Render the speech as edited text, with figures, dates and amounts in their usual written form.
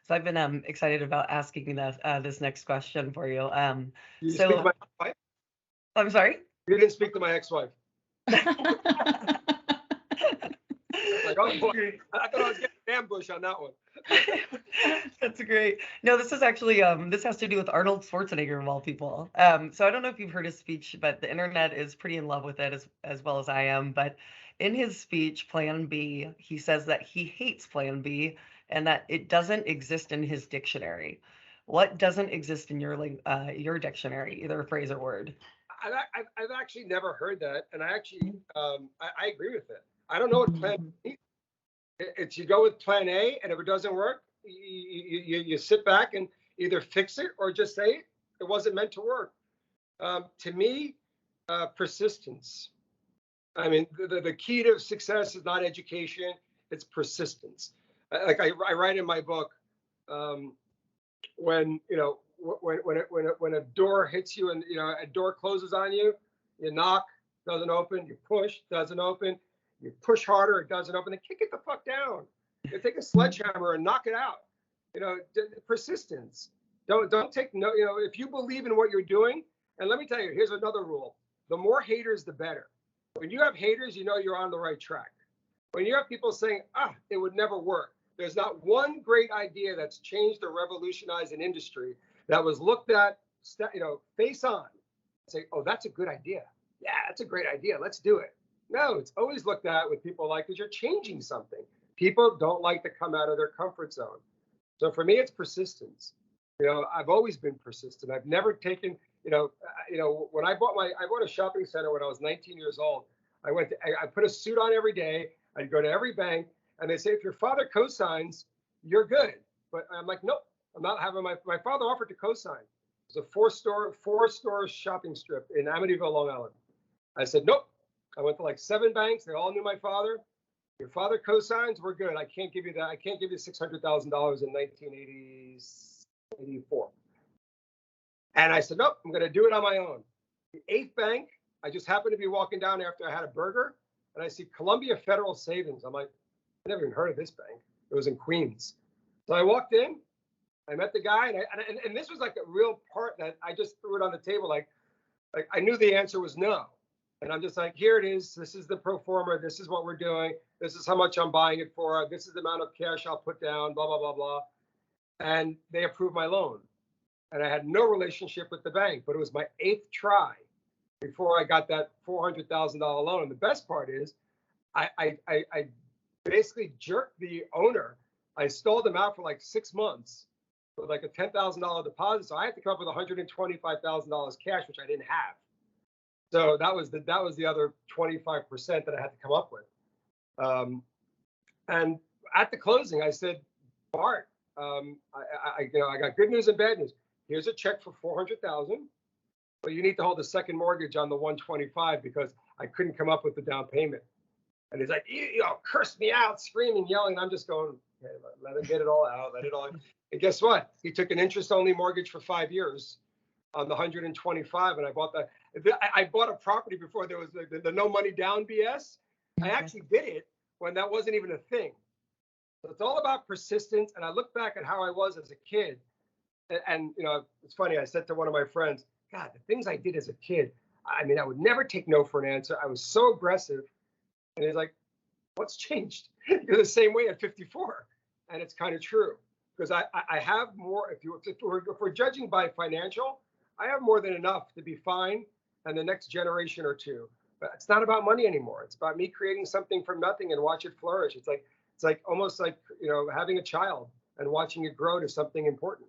So I've been excited about asking this next question for you. You speak to So my wife? I'm sorry. You didn't speak to my ex-wife. Like, oh That's boy, great. I thought I was getting an ambush on that one. That's great. No, this is actually this has to do with Arnold Schwarzenegger of all people. So I don't know if you've heard his speech, but the internet is pretty in love with it as well as I am. But in his speech, Plan B, he says that he hates Plan B and that it doesn't exist in his dictionary. What doesn't exist in your dictionary, either a phrase or word? I've actually never heard that, and I actually I agree with it. I don't know what Plan B is. It's you go with Plan A, and if it doesn't work, you sit back and either fix it or just say it wasn't meant to work. To me, persistence. I mean, the key to success is not education; it's persistence. Like I write in my book, when when a door hits you and a door closes on you, you knock, doesn't open, you push, doesn't open, you push harder, it doesn't open, then kick it the fuck down. You take a sledgehammer and knock it out. Persistence. Don't take no. If you believe in what you're doing, and let me tell you, here's another rule: the more haters, the better. When you have haters, you know you're on the right track. When you have people saying, it would never work, there's not one great idea that's changed or revolutionized an industry that was looked at, face on, say, oh, that's a good idea. Yeah, that's a great idea. Let's do it. No, it's always looked at with people like, because you're changing something. People don't like to come out of their comfort zone. So for me, it's persistence. I've always been persistent. I've never taken, when I bought a shopping center when I was 19 years old. I put a suit on every day. I'd go to every bank, and they say, if your father cosigns, you're good. But I'm like, nope, I'm not having my father offered to cosign. It was a four-store shopping strip in Amityville, Long Island. I said, nope. I went to like 7 banks. They all knew my father. Your father cosigns, we're good. I can't give you that. I can't give you $600,000 in 1984. And I said, nope, I'm going to do it on my own. The 8th bank, I just happened to be walking down after I had a burger, and I see Columbia Federal Savings. I'm like, I never even heard of this bank. It was in Queens. So I walked in, I met the guy, and this was like a real part that I just threw it on the table. Like I knew the answer was no. And I'm just like, here it is. This is the pro forma. This is what we're doing. This is how much I'm buying it for. This is the amount of cash I'll put down, blah, blah, blah, blah. And they approved my loan. And I had no relationship with the bank, but it was my 8th try before I got that $400,000 loan. And the best part is I basically jerked the owner. I stalled him out for like 6 months with like a $10,000 deposit. So I had to come up with $125,000 cash, which I didn't have. So that was the other 25% that I had to come up with. And at the closing, I said, Bart, I got good news and bad news. Here's a check for $400,000, but you need to hold a second mortgage on the 125 because I couldn't come up with the down payment. And he's like, cursed me out, screaming, yelling. And I'm just going, hey, let him get it all out, let it all. And guess what? He took an interest-only mortgage for 5 years on the 125, and I bought that. I bought a property before there was the no money down BS. I actually did it when that wasn't even a thing. So it's all about persistence. And I look back at how I was as a kid, and it's funny. I said to one of my friends, God, the things I did as a kid. I mean, I would never take no for an answer. I was so aggressive. And he's like, what's changed? You're the same way at 54. And it's kind of true, because I have more. If we're judging by financial, I have more than enough to be fine and the next generation or two. But it's not about money anymore. It's about me creating something from nothing and watch it flourish. It's like almost like having a child and watching it grow to something important.